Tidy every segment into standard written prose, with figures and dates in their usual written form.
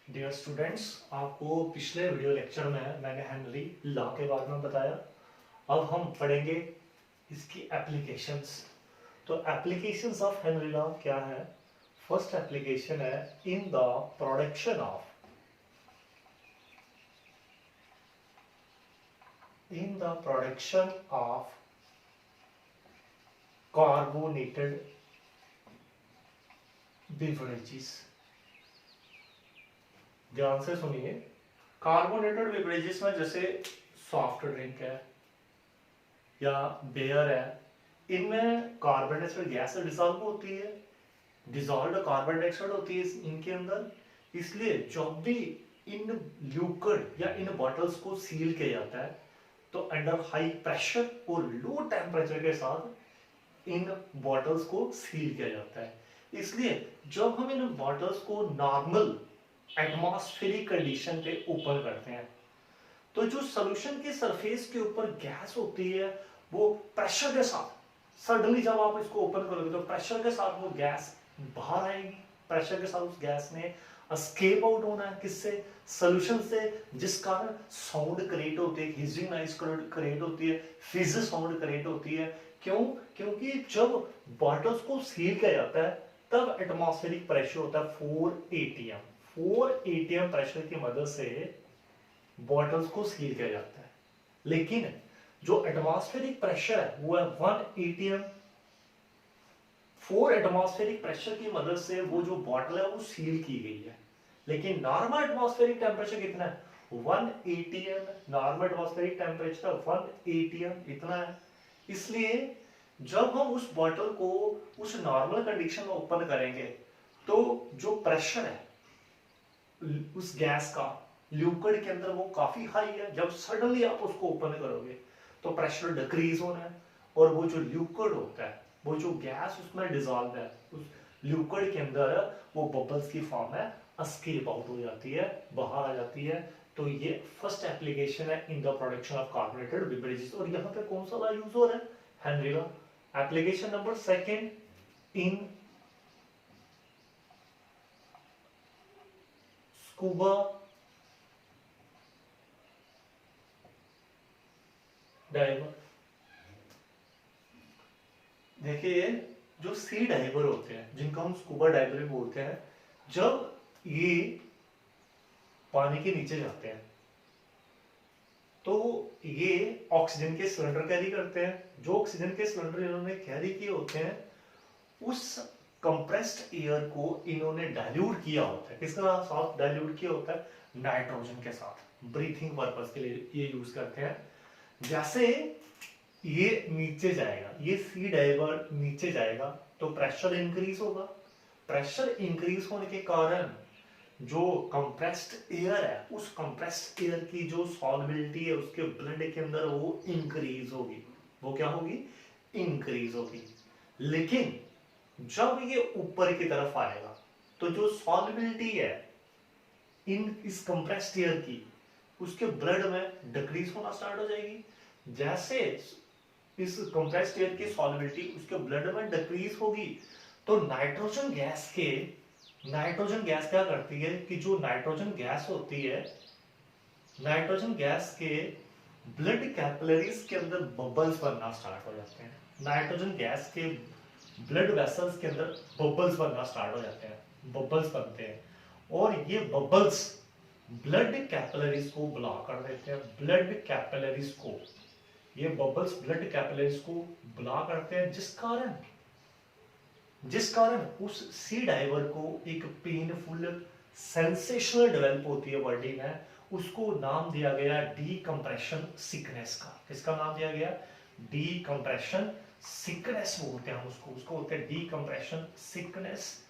Dear students, आपको पिछले video lecture में मैंने हेनरी लॉ के बारे में बताया। अब हम पढ़ेंगे इसकी एप्लीकेशंस। तो एप्लीकेशंस ऑफ हेनरी लॉ क्या है? फर्स्ट एप्लीकेशन है in the production of carbonated beverages. ध्यान से सुनिए। कार्बोनेटेड बेवरेजेस में जैसे सॉफ्ट ड्रिंक है या बेयर है, इनमें कार्बन डाइऑक्साइड गैस डिसॉल्व होती है, डिसॉल्व्ड कार्बन डाइऑक्साइड होती है इनके अंदर। इसलिए जब भी इन ल्यूकड या इन बॉटल्स को सील किया जाता है तो अंडर हाई प्रेशर और लो टेम्परेचर के साथ इन बॉटल्स को सील किया जाता है। इसलिए जब हम इन बॉटल्स को नॉर्मल एटमॉस्फेरिक कंडीशन पे ओपन करते हैं तो जो सोल्यूशन के सरफेस के ऊपर गैस होती है वो प्रेशर के साथ सडनली जब आप इसको ओपन करोगे तो प्रेशर के साथ वो गैस बाहर आएगी। प्रेशर के साथ उस गैस ने एस्केप आउट होना है किससे? सोल्यूशन से, जिस कारण साउंड क्रिएट होती है, हिजिंग नॉइस क्रिएट होती है, फिज साउंड क्रिएट होती है। क्यों? क्योंकि जब बॉटल्स को सील किया जाता है तब एटमॉस्फेरिक प्रेशर होता है 4 atm। 4 atm प्रेशर की मदद से बॉटल्स को सील किया जाता है। लेकिन जो एटमॉस्फेरिक प्रेशर है वो है 1 atm। 4 एटमॉस्फेरिक प्रेशर की मदद से वो जो बॉटल है वो सील की गई है। लेकिन नॉर्मल एटमॉस्फेरिक टेम्परेचर कितना है? 1 atm। Normal atmospheric temperature 1 atm इतना है। इसलिए जब हम उस बॉटल को उस नॉर्मल कंडीशन में ओपन करेंगे तो जो प्रेशर है उस गैस का ल्यूकड के अंदर वो काफी हाई है। जब सडनली आप उसको ओपन करोगे तो प्रेशर डिक्रीज होना है और वो जो ल्यूकड होता है, वो जो गैस उसमें डिजॉल्व है उस ल्यूकड के अंदर, वो बबल्स की फॉर्म में एस्केप आउट हो जाती है, बाहर आ जाती है। तो ये फर्स्ट एप्लीकेशन है in the production of carbonated beverages. और यहाँ पे कौन सा यूज हो रहा है? Henry law. Application number second in scuba diver. देखिए, जो सी डाइवर होते हैं जिनको हम स्कूबा डाइवर भी बोलते हैं, जब ये पानी के नीचे जाते हैं तो ये ऑक्सीजन के सिलेंडर कैरी करते हैं। जो ऑक्सीजन के सिलेंडर इन्होंने कैरी किए होते हैं उस कंप्रेस्ड एयर को इन्होंने डाइल्यूट किया होता है। किसके साथ डाइल्यूट किया होता है? नाइट्रोजन के साथ। ब्रीथिंग पर्पस के लिए ये यूज करते हैं। जैसे ये नीचे जाएगा, ये सी डाइवर नीचे जाएगा तो प्रेशर इंक्रीज होगा। प्रेशर इंक्रीज होने के कारण जो कंप्रेस्ड एयर है उस कंप्रेस्ड एयर की जो सॉल्युबिलिटी है उसके ब्लड के अंदर वो इंक्रीज होगी। वो क्या होगी? इंक्रीज होगी। लेकिन जब ये ऊपर की तरफ आएगा तो जो सॉल्युबिलिटी है इन इस कंप्रेस्ड एयर की उसके ब्लड में डिक्रीज होना स्टार्ट हो जाएगी। जैसे इस कंप्रेस्ड एयर की सॉल्युबिलिटी उसके ब्लड में डिक्रीज होगी तो नाइट्रोजन गैस क्या करती है कि जो नाइट्रोजन गैस होती है, नाइट्रोजन गैस के ब्लड कैपिलरीज के अंदर बबल्स बनना स्टार्ट हो जाते हैं। नाइट्रोजन गैस के ब्लड वेसल्स के अंदर बबल्स बनना स्टार्ट हो जाते हैं, बबल्स बनते हैं। और ये बबल्स ब्लड कैपिलरीज को ब्लॉक कर देते हैं। ब्लड कैपिलरीज को, ये बबल्स ब्लड कैपिलरीज को ब्लॉक करते हैं, जिस कारण उस सी डाइवर को एक पेनफुल सेंसेशनल डेवलप होती है बॉडी में। उसको नाम दिया गया डीकम्प्रेशन सिकनेस का। किसका नाम दिया गया? डीकम्प्रेशन सिकनेस बोलते हैं हम उसको बोलते हैं डीकम्प्रेशन सिकनेस।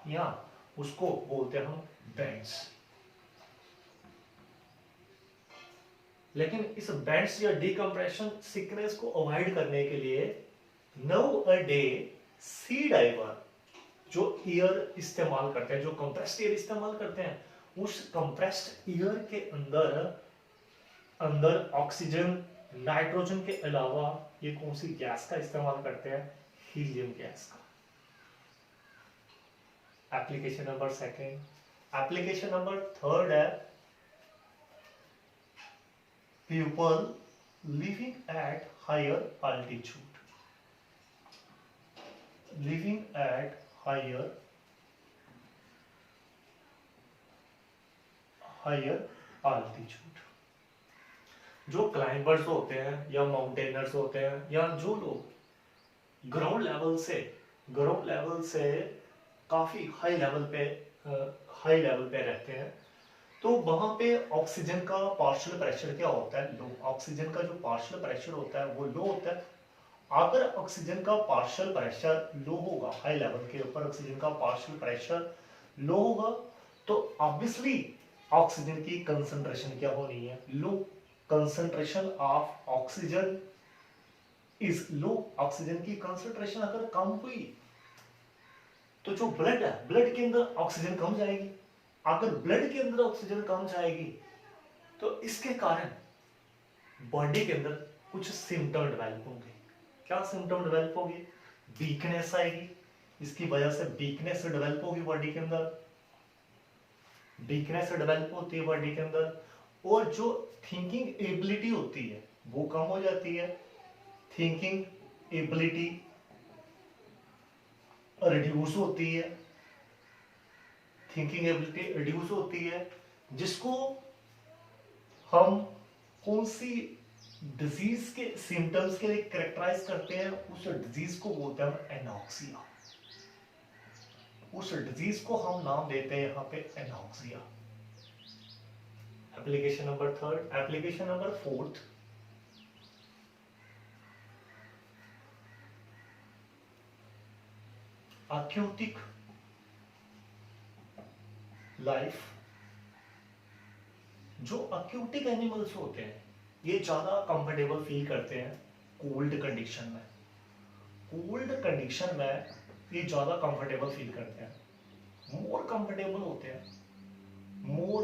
या उसको बोलते हैं हम बेंड्स। लेकिन इस बेंड्स या डीकम्प्रेशन सिकनेस को अवॉइड करने के लिए nowadays sea diver जो एयर इस्तेमाल करते हैं, जो कंप्रेस्ड एयर इस्तेमाल करते हैं, उस कंप्रेस्ड एयर के अंदर ऑक्सीजन, नाइट्रोजन के अलावा ये कौन सी गैस का इस्तेमाल करते हैं? हीलियम गैस का। Application number second, application number third है people living at higher altitude, living at higher altitude. जो क्लाइंबर्स होते हैं या माउंटेनर्स होते हैं या जो लोग ग्राउंड लेवल से काफी हाई लेवल पे रहते हैं, तो वहां पे ऑक्सीजन का पार्शियल प्रेशर क्या होता है, लो। ऑक्सीजन का जो पार्शियल प्रेशर होता है वो लो होता है। अगर ऑक्सीजन का पार्शियल प्रेशर लो होगा, हाई लेवल के ऊपर ऑक्सीजन का पार्शियल प्रेशर लो होगा, तो ऑब्वियसली ऑक्सीजन की कंसंट्रेशन क्या होनी है, low. Concentration of oxygen is low. Oxygen की कंसंट्रेशन अगर कम हुई तो जो ब्लड है, ब्लड के अंदर ऑक्सीजन कम जाएगी। अगर ब्लड के अंदर ऑक्सीजन कम जाएगी तो इसके कारण बॉडी के अंदर कुछ सिम्टम डेवलप होंगे। क्या सिम्टम डेवलप होंगे, वीकनेस आएगी। इसकी वजह से वीकनेस डेवलप होगी बॉडी के अंदर, वीकनेस डेवलप होती है बॉडी के अंदर। और जो थिंकिंग एबिलिटी होती है वो कम हो जाती है, थिंकिंग एबिलिटी रिड्यूस होती है, थिंकिंग एबिलिटी रिड्यूस होती है, जिसको हम कौन सी डिजीज के सिम्टम्स के लिए कैरेक्टराइज करते हैं, उस डिजीज को बोलते हैं हम एनॉक्सिया। उस डिजीज को हम नाम देते हैं यहां पे anoxia. Application number third. Application number fourth, aquatic life. जो एक्यूटिक एनिमल्स होते हैं ये ज्यादा कंफर्टेबल फील करते हैं कोल्ड कंडीशन में। कोल्ड कंडीशन में ये ज्यादा कंफर्टेबल फील करते हैं, मोर कंफर्टेबल होते हैं, मोर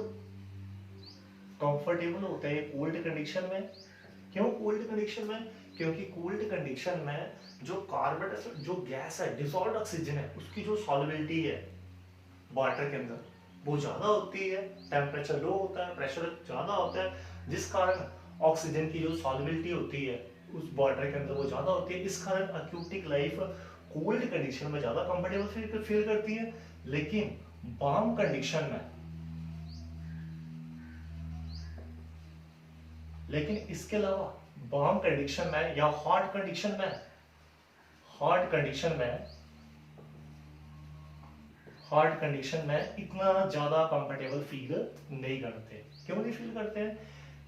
कंफर्टेबल होते हैं कोल्ड कंडीशन में। क्यों कोल्ड कंडीशन में, क्योंकि कोल्ड कंडीशन में जो कार्बन डाइऑक्साइड, जो गैस है, डिसॉल्व्ड ऑक्सीजन है, उसकी जो सॉल्युबिलिटी है वाटर के अंदर वो ज्यादा होती है, टेम्परेचर लो होता है, प्रेशर ज्यादा होता है, जिस कारण ऑक्सीजन की जो सॉल्युबिलिटी होती है उस वाटर के अंदर वो ज्यादा होती है। इस कारण एक्यूटिक लाइफ कोल्ड कंडीशन में ज्यादा कंफर्टेबल फील करती है। लेकिन वार्म कंडीशन में, लेकिन इसके अलावा वार्म कंडीशन में या हॉट कंडीशन में, हॉट कंडीशन में इतना ज्यादा कंफर्टेबल फील नहीं करते। क्यों नहीं फील करते हैं,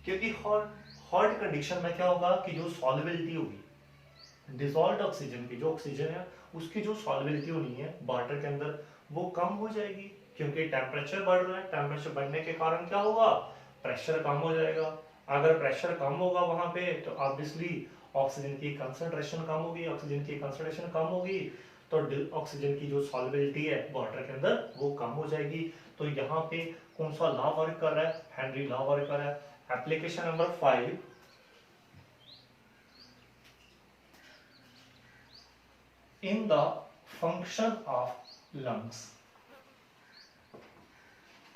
क्योंकि हॉट कंडीशन में क्या होगा कि जो सॉल्युबिलिटी होगी डिसॉल्व्ड ऑक्सीजन की, जो ऑक्सीजन है उसकी जो सॉल्युबिलिटी होनी है वाटर के अंदर वो कम हो जाएगी, क्योंकि टेम्परेचर बढ़ रहा है। टेम्परेचर बढ़ने के कारण क्या होगा, प्रेशर कम हो जाएगा। अगर प्रेशर कम होगा वहां पे तो ऑब्वियसली ऑक्सीजन की कंसंट्रेशन कम होगी, ऑक्सीजन की कंसंट्रेशन कम होगी तो ऑक्सीजन की जो सॉल्युबिलिटी है वाटर के अंदर वो कम हो जाएगी। तो यहाँ पे कौन सा लॉ वर्क कर रहा है, हेनरी लॉ वर्क कर रहा है। Application number 5, in the function of lungs,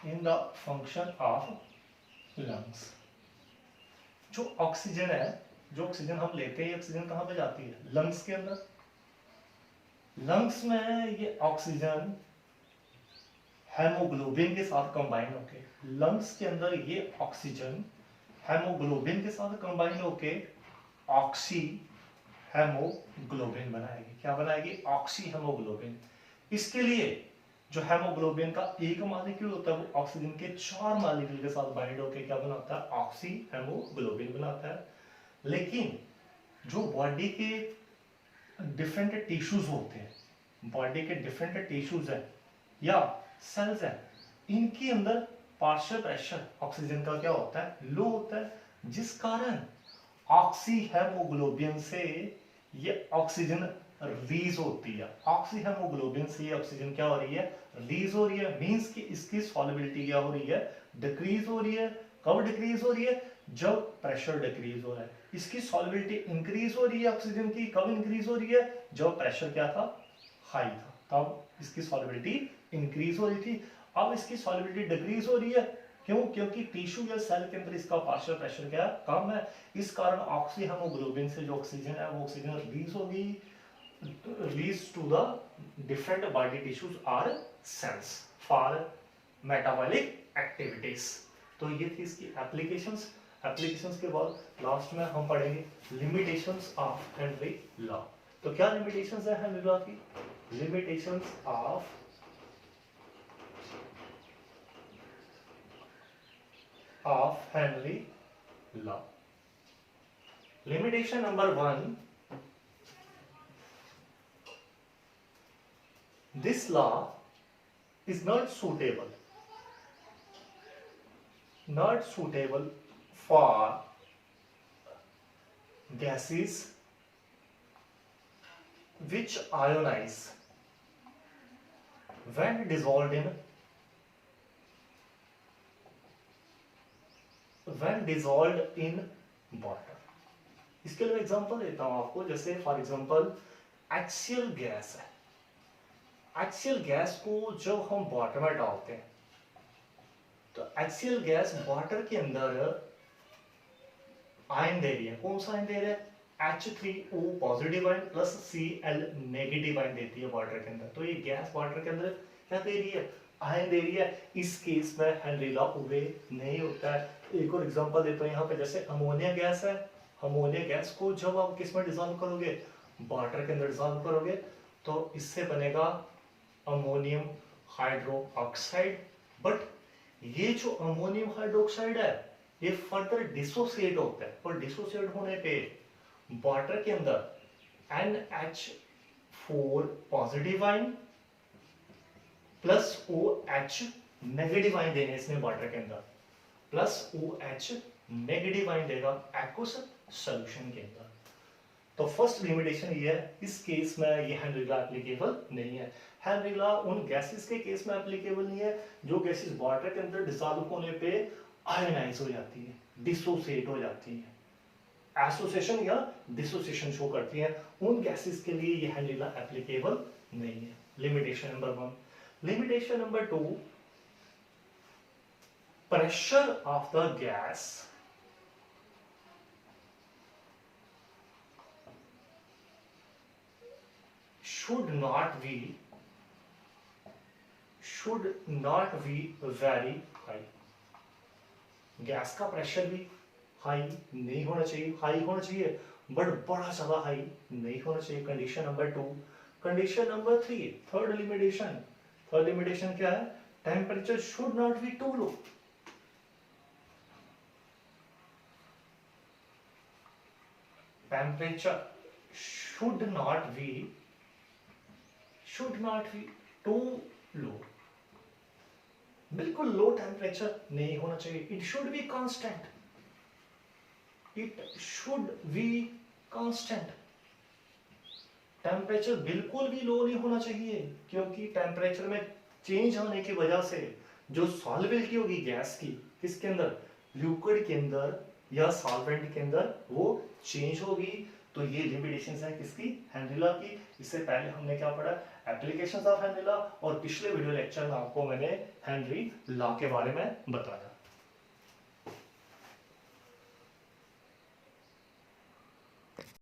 in the function of lungs। जो ऑक्सीजन है, जो ऑक्सीजन हम लेते हैं, ऑक्सीजन कहां पे जाती है, लंग्स के अंदर। लंग्स में ये ऑक्सीजन हेमोग्लोबिन के साथ कंबाइन होके, लंग्स के अंदर ये ऑक्सीजन हेमोग्लोबिन के साथ कंबाइन होके ऑक्सी हेमोग्लोबिन बनाएगी। क्या बनाएगी, ऑक्सी हेमोग्लोबिन। इसके लिए जो हेमोग्लोबिन का एक मॉलिक्यूल होता है वो ऑक्सीजन के 4 मॉलिक्यूल के साथ बाइंड होकर क्या बनाता है, ऑक्सी हेमोग्लोबिन बनाता है। लेकिन जो बॉडी के डिफरेंट टिश्यूज होते हैं, बॉडी के डिफरेंट टिश्यूज है या सेल्स है, इनके अंदर पार्शियल प्रेशर ऑक्सीजन का क्या होता है, लो होता है, जिस कारण ऑक्सी हेमोग्लोबिन से ये ऑक्सीजन रिलीज होती है। ऑक्सी हेमोग्लोबिन से ये ऑक्सीजन क्या हो रही है, रिलीज हो रही है। मींस कि इसकी सॉल्युबिलिटी क्या हो रही है, डिक्रीज हो रही है। कब डिक्रीज हो रही है, जब प्रेशर डिक्रीज हो रहा है। इसकी सॉल्युबिलिटी इंक्रीज हो रही है ऑक्सीजन की, कब इंक्रीज हो रही है, जब प्रेशर क्या था, हाई था, तब इसकी सॉल्युबिलिटी इंक्रीज हो रही थी। अब इसकी सॉल्युबिलिटी डिक्रीज हो रही है, क्यों? क्योंकि टिश्यू या सेल के अंदर इसका पार्शियल प्रेशर क्या है? कम है। इस कारण ऑक्सीहेमोग्लोबिन से जो ऑक्सीजन है वो ऑक्सीजन रिलीज होगी, release to the different body tissues और सेल्स फॉर मेटाबॉलिक एक्टिविटीज। तो ये थी इसकी एप्लीकेशंस। एप्लीकेशंस के बाद लास्ट में हम पढ़ेंगे लिमिटेशंस ऑफ हेनरी लॉ। तो क्या लिमिटेशंस है हेनरी लॉ की? Limitations of Henry law. Limitation number 1, this law is not suitable for gases which ionize when dissolved in water. इसके लिए एग्जांपल देता हूं आपको, जैसे फॉर एग्जांपल HCl गैस है। HCl गैस को जब हम वाटर में डालते हैं तो HCl गैस वाटर के अंदर आयन दे रही है। कौन सा आयन दे रहा है? H3O positive ion plus Cl negative ion देती है वाटर के अंदर। तो ये गैस वाटर के अंदर क्या दे रही है? आयन दे रही है। इस केस में हेनरी लॉ ओबे नहीं होता है। एक और एग्जांपल देता हूं यहाँ पे, जैसे अमोनिया गैस है। अमोनिया गैस को जब आप किस में डिसॉल्व करोगे? वाटर के अंदर डिसॉल्व करोगे तो इससे बनेगा अमोनियम हाइड्रोक्साइड। बट ये जो अमोनियम हाइड्रोक्साइड है ये फर्दर डिसोसिएट होता है, और डिसोसिएट होने पे वाटर के अंदर NH4 positive ion plus OH negative ion देने इसने वाटर के अंदर, प्लस OH नेगेटिव आयन देगा एक्वस सॉल्यूशन के अंदर। तो फर्स्ट लिमिटेशन ये है, इस केस में ये हेनरी लॉ एप्लीकेबल नहीं है। हेनरी लॉ उन गैसेस के केस में एप्लीकेबल नहीं है जो गैसेस वाटर के अंदर डिसॉल्व होने पे आयनाइज हो जाती है, डिसोसिएट हो जाती है, एसोसिएशन या डिसोसिएशन शो करती है। उन गैसेस के लिए ये हेनरी लॉ एप्लीकेबल नहीं है। Limitation number 1। Limitation number 2, pressure of the gas should not be very high। Gas का प्रेशर भी हाई नहीं होना चाहिए, हाई होना चाहिए बट बड़ा ज्यादा हाई नहीं होना चाहिए। Condition number 2। Condition number 3, third limitation क्या है? Temperature should not be too low. Temperature should not be too low। बिल्कुल लो टेम्परेचर नहीं होना चाहिए। It should be constant. Temperature बिल्कुल भी लो नहीं होना चाहिए, क्योंकि टेम्परेचर में चेंज होने की वजह से जो सॉल्युबिलिटी होगी गैस की, किसके अंदर? लिक्विड के अंदर या सॉल्वेंट के अंदर, वो चेंज होगी। तो ये लिमिटेशंस है किसकी? हेनरी लॉ की। इससे पहले हमने क्या पढ़ा? एप्लीकेशंस ऑफ हेनरी लॉ, और पिछले वीडियो लेक्चर में आपको मैंने हेनरी लॉ के बारे में बताया।